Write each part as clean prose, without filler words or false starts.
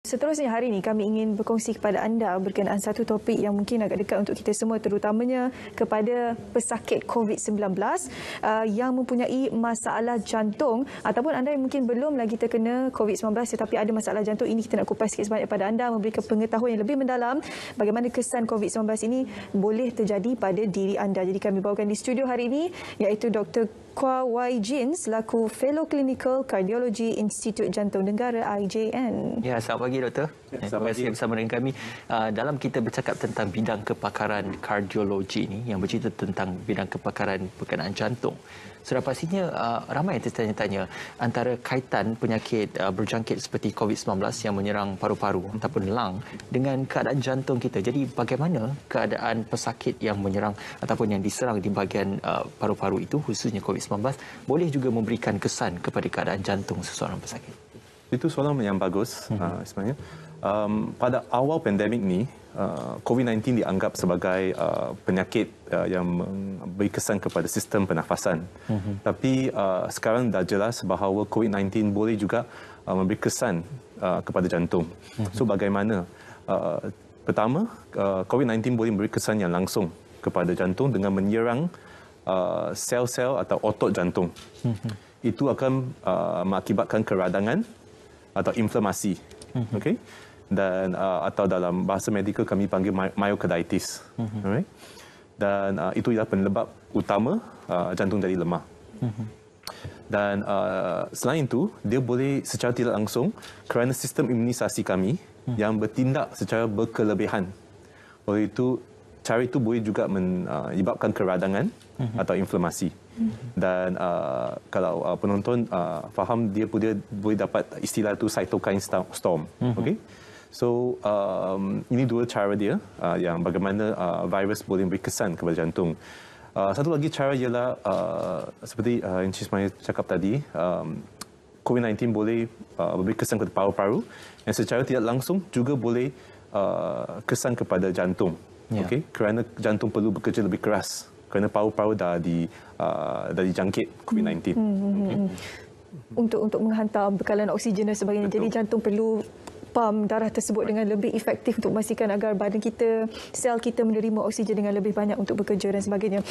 Seterusnya hari ini kami ingin berkongsi kepada anda berkenaan satu topik yang mungkin agak dekat untuk kita semua, terutamanya kepada pesakit COVID-19 yang mempunyai masalah jantung, ataupun anda yang mungkin belum lagi terkena COVID-19 tetapi ada masalah jantung. Ini kita nak kupas sikit sebanyak pada anda, memberikan pengetahuan yang lebih mendalam bagaimana kesan COVID-19 ini boleh terjadi pada diri anda. Jadi kami bawakan di studio hari ini iaitu Dr. Kwa Wai Jin selaku Fellow Clinical Cardiology Institut Jantung Negara IJN. Ya, selamat pagi doktor. Terima kasih bersama dengan kami. Dalam kita bercakap tentang bidang kepakaran kardiologi ini yang bercerita tentang bidang kepakaran berkenaan jantung. Sudah pastinya ramai yang tertanya-tanya antara kaitan penyakit berjangkit seperti COVID-19 yang menyerang paru-paru ataupun lung dengan keadaan jantung kita. Jadi bagaimana keadaan pesakit yang menyerang ataupun yang diserang di bahagian paru-paru itu, khususnya COVID-19, boleh juga memberikan kesan kepada keadaan jantung seseorang pesakit? Itu soalan yang bagus sebenarnya. Pada awal pandemik ni, COVID-19 dianggap sebagai penyakit yang memberi kesan kepada sistem pernafasan. Tapi sekarang dah jelas bahawa COVID-19 boleh juga memberi kesan kepada jantung. So bagaimana? Pertama, COVID-19 boleh memberi kesan yang langsung kepada jantung dengan menyerang sel-sel atau otot jantung. Itu akan mengakibatkan keradangan atau inflamasi. Okay? Dan atau dalam bahasa medikal kami panggil myocarditis. Alright? Dan itu ialah penyebab utama jantung jadi lemah. Dan selain itu, dia boleh secara tidak langsung kerana sistem imunisasi kami yang bertindak secara berkelebihan. Oleh itu, cara itu boleh juga menyebabkan keradangan atau inflamasi. Dan kalau penonton faham, dia boleh dapat istilah itu cytokine storm. Okay? So ini dua cara dia yang bagaimana virus boleh beri kesan kepada jantung. Satu lagi cara ialah seperti Encik Ismail cakap tadi, COVID-19 boleh memberi kesan kepada paru-paru yang secara tidak langsung juga boleh kesan kepada jantung. Okay? Kerana jantung perlu bekerja lebih keras kerana paru-paru dah dijangkit COVID-19. Okay? Untuk menghantar bekalan oksigen dan sebagainya. Betul. Jadi jantung perlu pam darah tersebut dengan lebih efektif untuk memastikan agar badan kita, sel kita menerima oksigen dengan lebih banyak untuk bekerja dan sebagainya.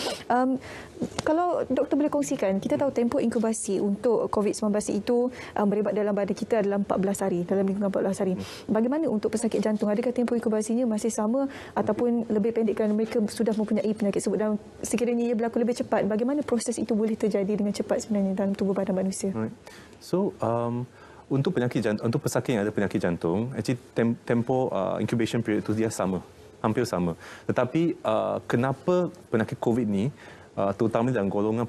Kalau doktor boleh kongsikan, kita tahu tempoh inkubasi untuk COVID-19 itu merebak dalam badan kita adalah 14 hari, dalam lingkungan 14 hari. Bagaimana untuk pesakit jantung? Adakah tempoh inkubasinya masih sama ataupun lebih pendek kerana mereka sudah mempunyai penyakit tersebut, dan sekiranya ia berlaku lebih cepat, bagaimana proses itu boleh terjadi dengan cepat sebenarnya dalam tubuh badan manusia? Right. So, untuk pesakit yang ada penyakit jantung, actually tempoh incubation period itu dia sama, hampir sama. Tetapi kenapa penyakit COVID ni, terutama dalam golongan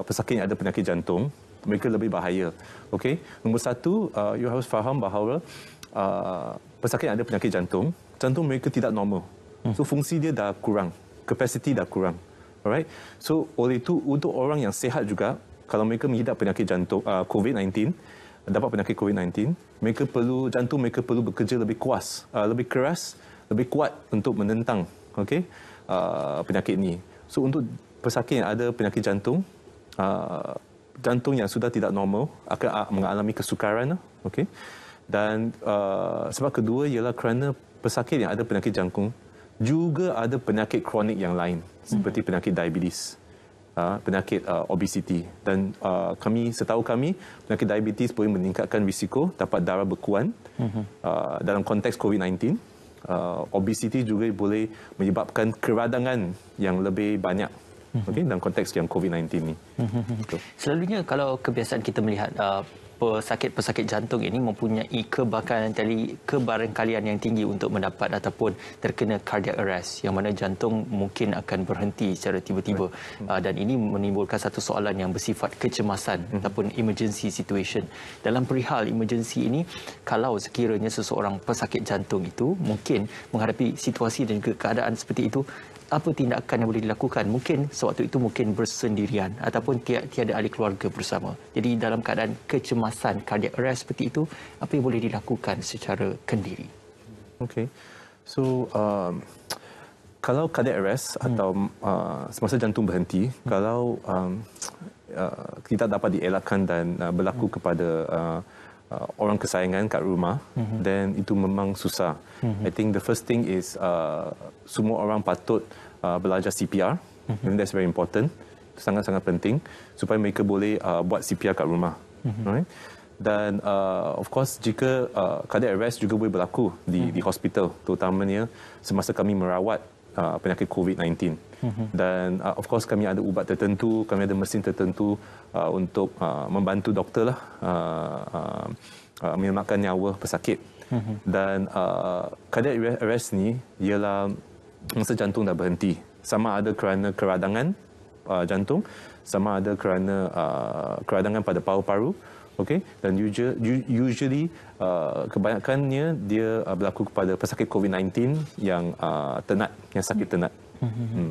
pesakit yang ada penyakit jantung, mereka lebih bahaya. Okay? Nombor satu, you harus faham bahawa pesakit yang ada penyakit jantung mereka tidak normal. So fungsi dia dah kurang, kapasiti dah kurang. Alright? So oleh itu, untuk orang yang sihat juga, kalau mereka mengidap penyakit jantung COVID-19, dapat penyakit COVID-19, jantung mereka perlu bekerja lebih kuat, lebih keras, lebih kuat untuk menentang penyakit ini. So untuk pesakit yang ada penyakit jantung, jantung yang sudah tidak normal akan mengalami kesukaran. Okay? Dan sebab kedua ialah kerana pesakit yang ada penyakit jantung juga ada penyakit kronik yang lain seperti penyakit diabetes, penyakit obesiti, dan setahu kami penyakit diabetes boleh meningkatkan risiko dapat darah berkuan dalam konteks COVID-19. Obesiti juga boleh menyebabkan keradangan yang lebih banyak dalam konteks yang COVID-19 ni. Selalunya kalau kebiasaan kita melihat pesakit jantung ini mempunyai kebarangkalian yang tinggi untuk mendapat ataupun terkena cardiac arrest, yang mana jantung mungkin akan berhenti secara tiba-tiba. Dan ini menimbulkan satu soalan yang bersifat kecemasan ataupun emergency situation. Dalam perihal emergency ini, kalau sekiranya seseorang pesakit jantung itu mungkin menghadapi situasi dan juga keadaan seperti itu, apa tindakan yang boleh dilakukan? Mungkin sewaktu itu mungkin bersendirian ataupun tiada ahli keluarga bersama. Jadi dalam keadaan kecemasan, cardiac arrest seperti itu, apa yang boleh dilakukan secara kendiri? Okay. So, kalau cardiac arrest atau semasa jantung berhenti, kalau tidak dapat dielakkan dan berlaku kepada orang kesayangan kat rumah, then itu memang susah. I think the first thing is semua orang patut belajar CPR. And that's very important. Itu sangat-sangat penting supaya mereka boleh buat CPR kat rumah. Right? Dan of course jika cardiac arrest juga boleh berlaku di hospital, terutamanya semasa kami merawat penyakit COVID-19. Dan of course kami ada ubat tertentu, kami ada mesin tertentu untuk membantu doktor lah menyelamatkan nyawa pesakit. Dan cardiac arrest ni ialah masa jantung dah berhenti. Sama ada kerana keradangan jantung, sama ada kerana keradangan pada paru-paru. Okay? Dan usually kebanyakannya dia berlaku kepada pesakit COVID-19 yang tenat, yang sakit tenat.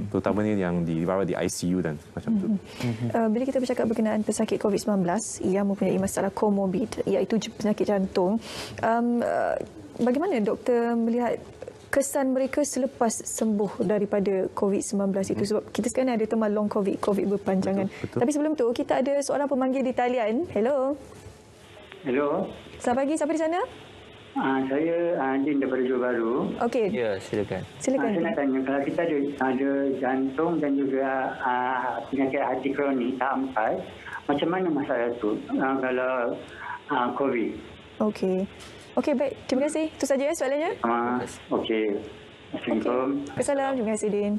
Terutamanya yang dirawat di ICU dan macam tu. Bila kita bercakap berkenaan pesakit COVID-19 yang mempunyai masalah komorbid, iaitu penyakit jantung, bagaimana doktor melihat kesan mereka selepas sembuh daripada COVID-19 itu? Sebab kita sekarang ada tema long COVID berpanjangan. Betul. Tapi sebelum tu, kita ada seorang pemanggil di talian. Hello. Hello. Selamat pagi, siapa di sana? Saya Din daripada Johor Bahru. Okey. Ya, silakan. Silakan. Saya nak tanya, kalau kita ada jantung dan juga penyakit hati kronik tahap 4, macam mana masalah itu kalau COVID? Okey. Okey, baik. Terima kasih. Itu saja soalannya. Okey. Assalamualaikum. Assalam. Terima kasih, Din.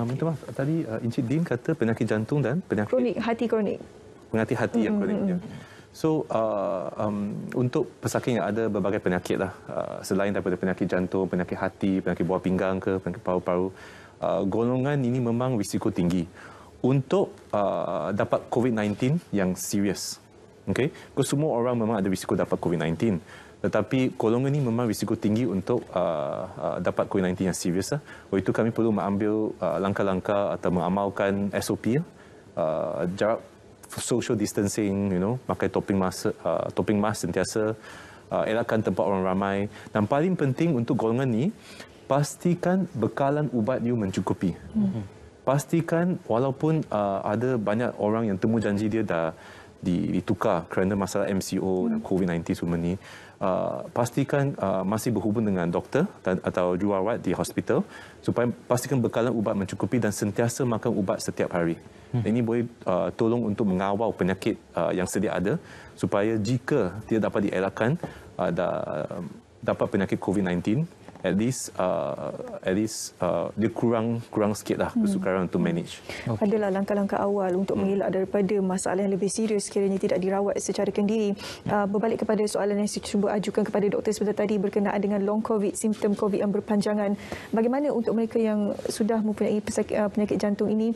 Minta maaf, tadi Encik Din kata penyakit jantung dan penyakit Kronik, hati kronik. penyakit hati yang kronik. Ya. So, untuk pesakit yang ada berbagai penyakit lah, selain daripada penyakit jantung, penyakit hati, penyakit buah pinggang ke, penyakit paru-paru, golongan ini memang risiko tinggi untuk dapat COVID-19 yang serius. Okay? Semua orang memang ada risiko dapat COVID-19. Tetapi golongan ini memang risiko tinggi untuk dapat COVID-19 yang serius. Oleh itu kami perlu mengambil langkah-langkah atau mengamalkan SOP, jarak social distancing, pakai topping mask sentiasa, elakkan tempat orang ramai. Dan paling penting untuk golongan ni, pastikan bekalan ubat you mencukupi. Pastikan walaupun ada banyak orang yang temu janji dia dah ditukar kerana masalah MCO dan COVID-19 semua ni, pastikan masih berhubung dengan doktor atau jururawat di hospital supaya pastikan bekalan ubat mencukupi dan sentiasa makan ubat setiap hari. Ini boleh tolong untuk mengawal penyakit yang sedia ada supaya jika dia dapat dielakkan dapat penyakit COVID-19, at least dia kurang sikit lah kesukaran untuk manage. Adalah langkah-langkah awal untuk mengelak daripada masalah yang lebih serius sekiranya tidak dirawat secara kendiri. Berbalik kepada soalan yang saya cuba ajukan kepada doktor sebentar tadi berkenaan dengan long COVID, simptom COVID yang berpanjangan. Bagaimana untuk mereka yang sudah mempunyai penyakit jantung ini,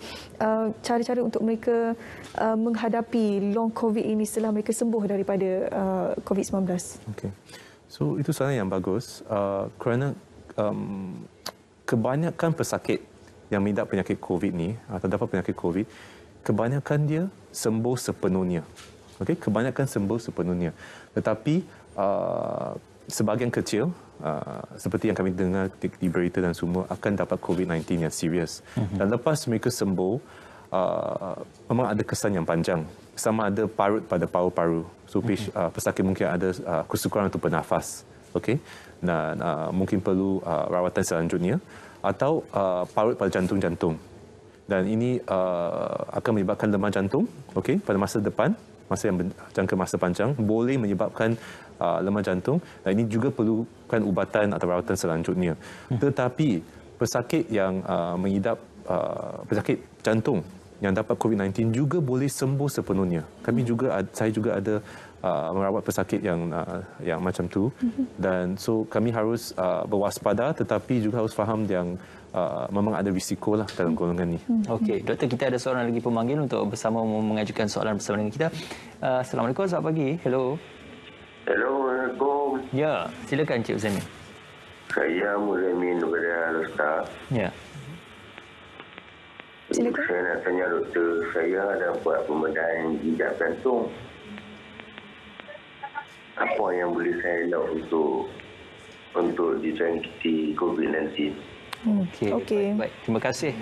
cara-cara untuk mereka menghadapi long COVID ini setelah mereka sembuh daripada COVID-19? Okay. So itu soalan yang bagus kerana kebanyakan pesakit yang mengidap penyakit COVID ni atau dapat penyakit COVID, kebanyakan dia sembuh sepenuhnya. Okey, kebanyakan sembuh sepenuhnya. Tetapi sebahagian kecil seperti yang kami dengar di berita dan semua akan dapat COVID-19 yang serius. Dan lepas mereka sembuh, memang ada kesan yang panjang. Sama ada parut pada paru-paru. So pesakit mungkin ada kesukaran untuk bernafas. Okey. Dan mungkin perlu rawatan selanjutnya atau parut pada jantung-jantung. Dan ini akan menyebabkan lemah jantung, okey, pada masa depan, masa yang jangka masa panjang boleh menyebabkan lemah jantung dan ini juga perlukan ubatan atau rawatan selanjutnya. Tetapi pesakit yang mengidap pesakit jantung yang dapat COVID-19 juga boleh sembuh sepenuhnya. Saya juga ada merawat pesakit yang macam tu, dan so kami harus berwaspada tetapi juga harus faham yang memang ada risiko lah dalam golongan ni. Okey, doktor, kita ada seorang lagi pemanggil untuk bersama mengajukan soalan bersama dengan kita. Assalamualaikum, selamat pagi. Hello. Assalamualaikum. Ya, silakan Cik Uzaimi. Saya Muzamin daripada Al-Ustaz. Ya. Silakan. Saya nak tanya doktor, saya ada buat pembedahan ginjal jantung. Apa yang boleh saya elak untuk dijangkiti COVID-19? Okey. Okey. Baik. Terima kasih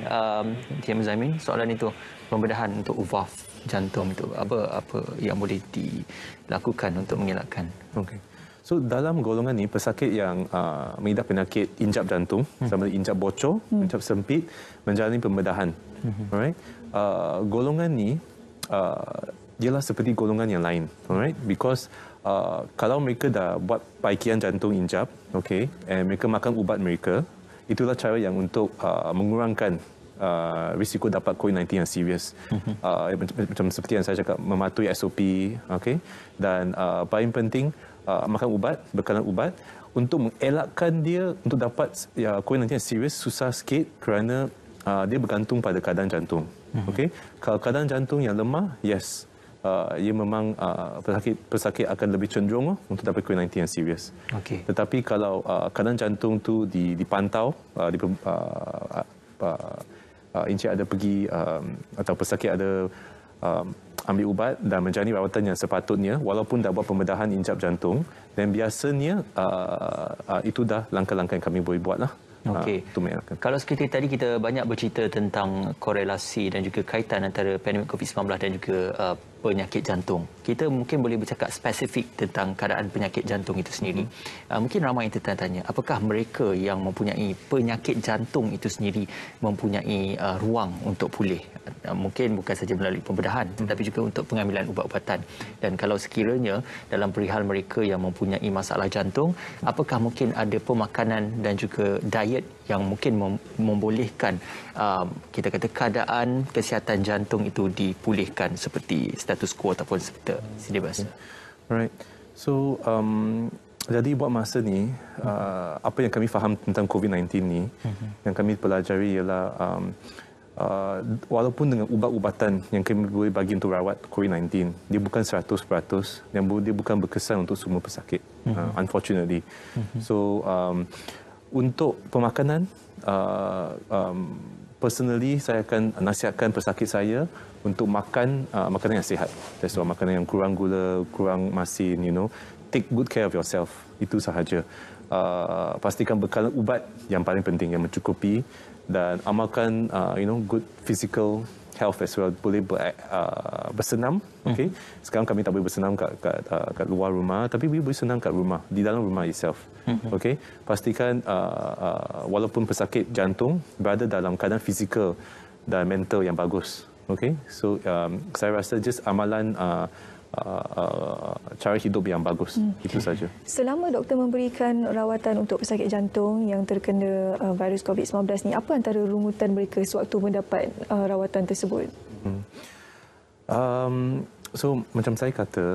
Encik Zaimin. Soalan itu, pembedahan untuk valve jantung itu apa yang boleh dilakukan untuk mengelakkan? Okey. So dalam golongan ni pesakit yang mengidap penyakit injap jantung, sama ada injap bocor, injap sempit, menjalani pembedahan. Alright. Golongan ni ialah seperti golongan yang lain. Alright. Because kalau mereka dah buat paikian jantung injap, okey, and mereka makan ubat mereka, itulah cara yang untuk mengurangkan risiko dapat COVID-19 yang serius. Macam seperti yang saya cakap, mematuhi SOP, okey, dan paling penting makan ubat, bekalan ubat untuk mengelakkan dia untuk dapat COVID-19 yang serius susah sikit kerana dia bergantung pada keadaan jantung. Okey, kalau keadaan jantung yang lemah, yes, ia memang pesakit akan lebih cenderung untuk dapat COVID-19 yang serius. Okey. Tetapi kalau keadaan jantung tu dipantau, encik ada pergi atau pesakit ada ambil ubat dan menjalani rawatan yang sepatutnya walaupun dah buat pembedahan injap jantung, dan biasanya itu dah langkah-langkah yang kami boleh buat lah. Okey. Kalau seperti tadi kita banyak bercerita tentang korelasi dan juga kaitan antara pandemik COVID-19 dan juga penyakit jantung. Kita mungkin boleh bercakap spesifik tentang keadaan penyakit jantung itu sendiri. Mungkin ramai yang tertanya, apakah mereka yang mempunyai penyakit jantung itu sendiri mempunyai ruang untuk pulih? Mungkin bukan saja melalui pembedahan tetapi juga untuk pengambilan ubat-ubatan. Dan kalau sekiranya dalam perihal mereka yang mempunyai masalah jantung, apakah mungkin ada pemakanan dan juga diet yang mungkin membolehkan kita kata keadaan kesihatan jantung itu dipulihkan seperti status quo ataupun seperti sedia biasa. Right. So jadi buat masa ni apa yang kami faham tentang COVID-19 ni, yang kami pelajari ialah walaupun dengan ubat-ubatan yang kami boleh bagi untuk rawat COVID-19, dia bukan 100% dan dia bukan berkesan untuk semua pesakit, unfortunately. So untuk pemakanan, personally saya akan nasihatkan pesakit saya untuk makan makanan yang sihat. That's why makanan yang kurang gula, kurang masin, take good care of yourself. Itu sahaja. Pastikan bekalan ubat yang paling penting, yang mencukupi, dan amalkan good physical health as well. Boleh bersenam. Okay? Sekarang kami tak boleh bersenam kat luar rumah, tapi boleh bersenam kat rumah, di dalam rumah itself. Okay? Pastikan walaupun pesakit jantung berada dalam keadaan fizikal dan mental yang bagus. Okay? So saya rasa just amalan cara hidup yang bagus. Itu saja. Selama doktor memberikan rawatan untuk pesakit jantung yang terkena virus COVID-19 ni, apa antara rungutan mereka sewaktu mendapat rawatan tersebut? So macam saya kata,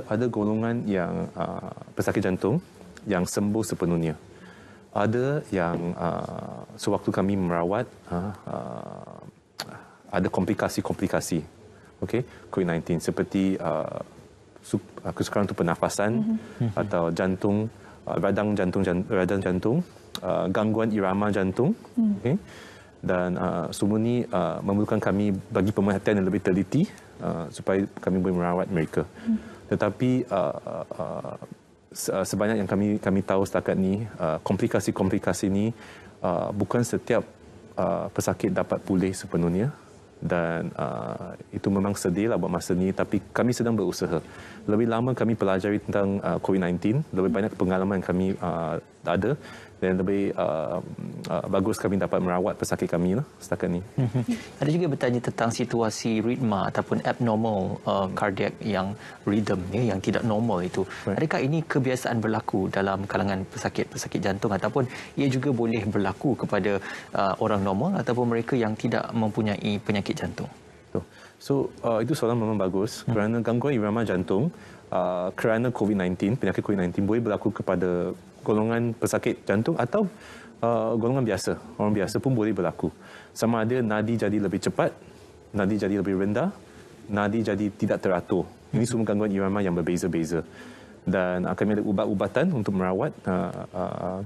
ada golongan yang pesakit jantung yang sembuh sepenuhnya. Ada yang sewaktu kami merawat ada komplikasi-komplikasi, okay, COVID-19 seperti kesukaran untuk pernafasan atau jantung, radang jantung, gangguan irama jantung, okay, dan semua ini memerlukan kami bagi pemerhatian yang lebih teliti supaya kami boleh merawat mereka. Tetapi sebanyak yang kami tahu setakat ni, komplikasi-komplikasi ini bukan setiap pesakit dapat pulih sepenuhnya, dan itu memang sedih lah buat masa ni, tapi kami sedang berusaha. Lebih lama kami pelajari tentang COVID-19, lebih banyak pengalaman yang kami ada, dan lebih bagus kami dapat merawat pesakit kami lah setakat ni. Ada juga bertanya tentang situasi ritma ataupun abnormal cardiac yang rhythm yang tidak normal itu. Right. Adakah ini kebiasaan berlaku dalam kalangan pesakit jantung, ataupun ia juga boleh berlaku kepada orang normal ataupun mereka yang tidak mempunyai penyakit jantung? So itu soalan memang bagus, kerana gangguan irama jantung kerana COVID-19, penyakit COVID-19 boleh berlaku kepada golongan pesakit jantung atau golongan biasa. Orang biasa pun boleh berlaku. Sama ada nadi jadi lebih cepat, nadi jadi lebih rendah, nadi jadi tidak teratur. Ini semua gangguan irama yang berbeza-beza. Dan kami ada ubat-ubatan untuk merawat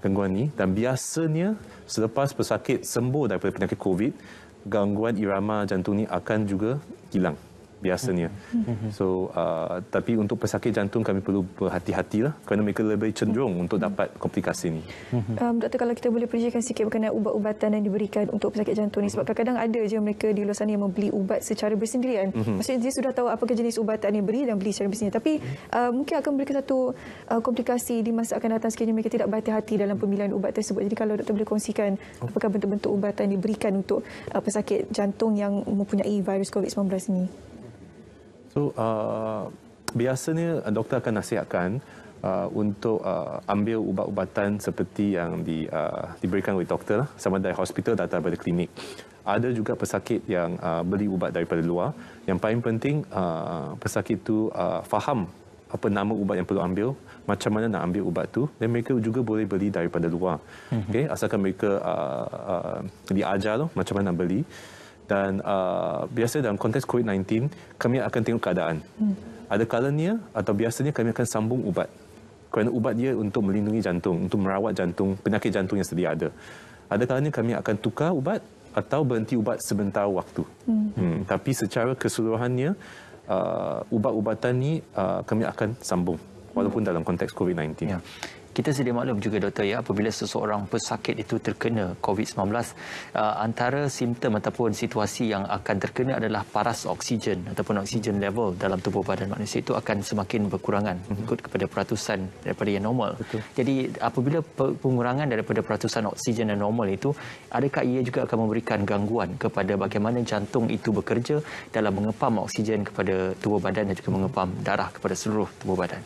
gangguan ini. Dan biasanya selepas pesakit sembuh daripada penyakit COVID, gangguan irama jantung ini akan juga hilang. biasanya. So tapi untuk pesakit jantung kami perlu berhati-hatilah kerana mereka lebih cenderung untuk dapat komplikasi ni. Doktor, kalau kita boleh perincikan sikit berkenaan ubat-ubatan yang diberikan untuk pesakit jantung ni, sebab kadang-kadang ada je mereka di luar sana yang membeli ubat secara bersendirian. Maksudnya dia sudah tahu apakah jenis ubatan yang beri dan beli secara bersendirian. Tapi mungkin akan memberikan satu komplikasi di masa akan datang sekiranya mereka tidak berhati-hati dalam pemilihan ubat tersebut. Jadi kalau doktor boleh kongsikan apakah bentuk-bentuk ubatan diberikan untuk pesakit jantung yang mempunyai virus COVID-19 ini. So biasanya doktor akan nasihatkan untuk ambil ubat-ubatan seperti yang diberikan oleh doktor lah, sama dari hospital atau daripada klinik. Ada juga pesakit yang beli ubat daripada luar. Yang paling penting pesakit tu faham apa nama ubat yang perlu ambil, macam mana nak ambil ubat tu, dan mereka juga boleh beli daripada luar. Okay? Asalkan mereka diajar macam mana nak beli. Dan biasa dalam konteks COVID-19 kami akan tengok keadaan. Ada kalanya atau biasanya kami akan sambung ubat. Kerana ubat dia untuk melindungi jantung, untuk merawat jantung, penyakit jantung yang sedia ada. Ada kalanya kami akan tukar ubat atau berhenti ubat sebentar waktu. Tapi secara keseluruhannya ubat-ubatan ni kami akan sambung walaupun dalam konteks COVID-19. Ya. Kita sedia maklum juga doktor ya, apabila seseorang pesakit itu terkena COVID-19, antara simptom ataupun situasi yang akan terkena adalah paras oksigen ataupun oksigen level dalam tubuh badan manusia itu akan semakin berkurangan ikut kepada peratusan daripada yang normal. Betul. Jadi apabila pengurangan daripada peratusan oksigen yang normal itu, adakah ia juga akan memberikan gangguan kepada bagaimana jantung itu bekerja dalam mengepam oksigen kepada tubuh badan dan juga mengepam darah kepada seluruh tubuh badan?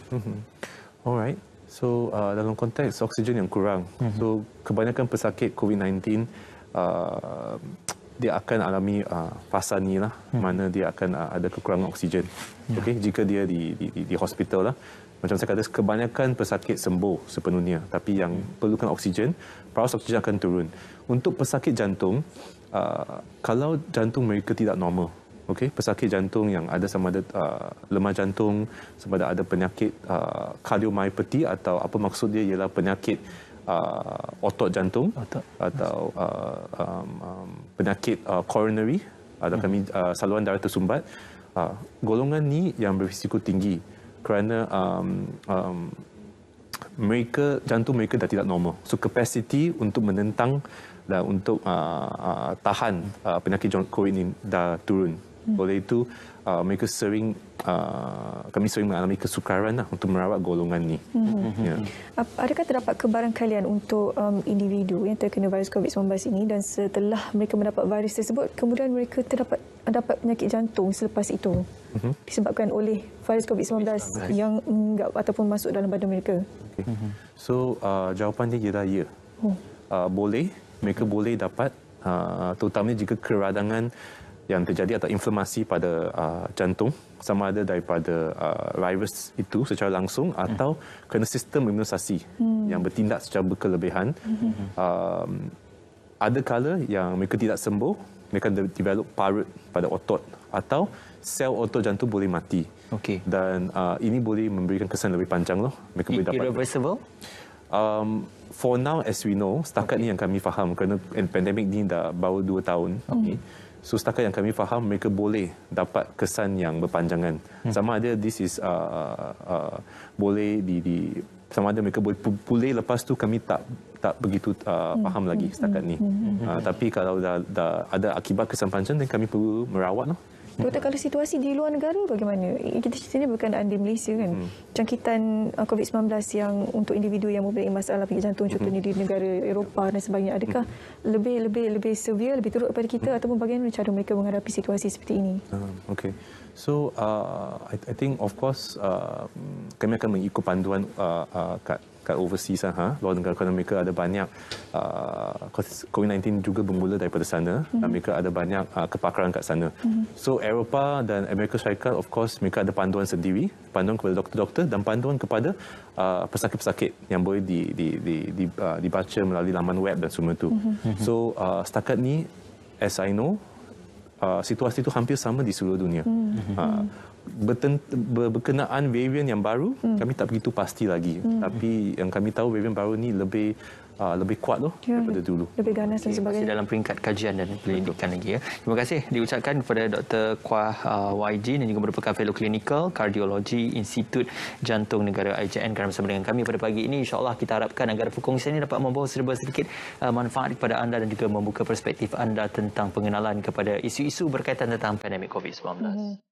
Alright. So dalam konteks oksigen yang kurang, so kebanyakan pesakit COVID-19 dia akan alami fasa ni lah, mana dia akan ada kekurangan oksigen. Okay, jika dia di hospital lah, macam saya kata, kebanyakan pesakit sembuh sepenuhnya, tapi yang perlukan oksigen, paras oksigen akan turun. Untuk pesakit jantung, kalau jantung mereka tidak normal, okey, pesakit jantung yang ada sama ada lemah jantung, sama ada penyakit cardiomyopathy, atau apa maksud dia ialah penyakit otot jantung atau penyakit coronary atau kami saluran darah tersumbat. Golongan ni yang berisiko tinggi kerana jantung mereka dah tidak normal. So capacity untuk menentang dan untuk tahan penyakit COVID ini dah turun. Oleh itu mereka kami sering mengalami kesukaran untuk merawat golongan ni. Ya. Adakah terdapat kebarangkalian untuk individu yang terkena virus COVID-19 ini dan setelah mereka mendapat virus tersebut, kemudian mereka dapat penyakit jantung selepas itu disebabkan oleh virus COVID-19 yang menganggap ataupun masuk dalam badan mereka? Okay. So jawapannya ialah ya. Boleh, mereka boleh dapat, terutamanya jika keradangan yang terjadi atau inflamasi pada jantung, sama ada daripada virus itu secara langsung atau kerana sistem imunisasi yang bertindak secara berkelebihan. Ada kala yang mereka tidak sembuh, mereka develop parut pada otot atau sel otot jantung boleh mati. Okey. Dan ini boleh memberikan kesan lebih panjang loh. Mereka boleh dapat irreversible? For now, as we know, setakat ni yang kami faham, kerana pandemik ni dah baru 2 tahun. So setakat yang kami faham, mereka boleh dapat kesan yang berpanjangan. Sama ada this is boleh sama ada mereka boleh pulih lepas tu, kami tak begitu faham lagi setakat ni. Tapi kalau dah ada akibat kesan panjang, dan kami perlu merawat lah. Doktor, kalau situasi di luar negara bagaimana? Kita cerita berkenaan di Malaysia kan. Jangkitan COVID-19 yang untuk individu yang mempunyai masalah penyakit jantung, contohnya di negara Eropah dan sebagainya, adakah lebih severe, lebih teruk daripada kita, ataupun bagaimana cara mereka menghadapi situasi seperti ini? Okay. So I think of course kami akan mengikut panduan kat overseas luar negara, kerana mereka ada banyak COVID-19 juga bermula daripada sana, dan mereka ada banyak kepakaran kat sana. So Eropah dan Amerika Syarikat, of course mereka ada panduan sendiri, panduan kepada doktor-doktor dan panduan kepada pesakit-pesakit yang boleh dibaca melalui laman web dan semua itu. So setakat ni, as I know, situasi itu hampir sama di seluruh dunia. Berkenaan varian yang baru, kami tak begitu pasti lagi. Tapi yang kami tahu, varian baru ni lebih lebih kuat daripada dulu. Lebih ganas dan Masih sebagainya. dalam peringkat kajian dan penyelidikan lagi ya. Terima kasih diucapkan kepada Dr. Kuah YG dan juga merupakan fellow klinikal kardiologi Institut Jantung Negara IJN kerana bersama dengan kami pada pagi ini. InsyaAllah kita harapkan agar perkongsian ini dapat membawa sedikit manfaat kepada anda dan juga membuka perspektif anda tentang pengenalan kepada isu-isu berkaitan tentang pandemik COVID-19.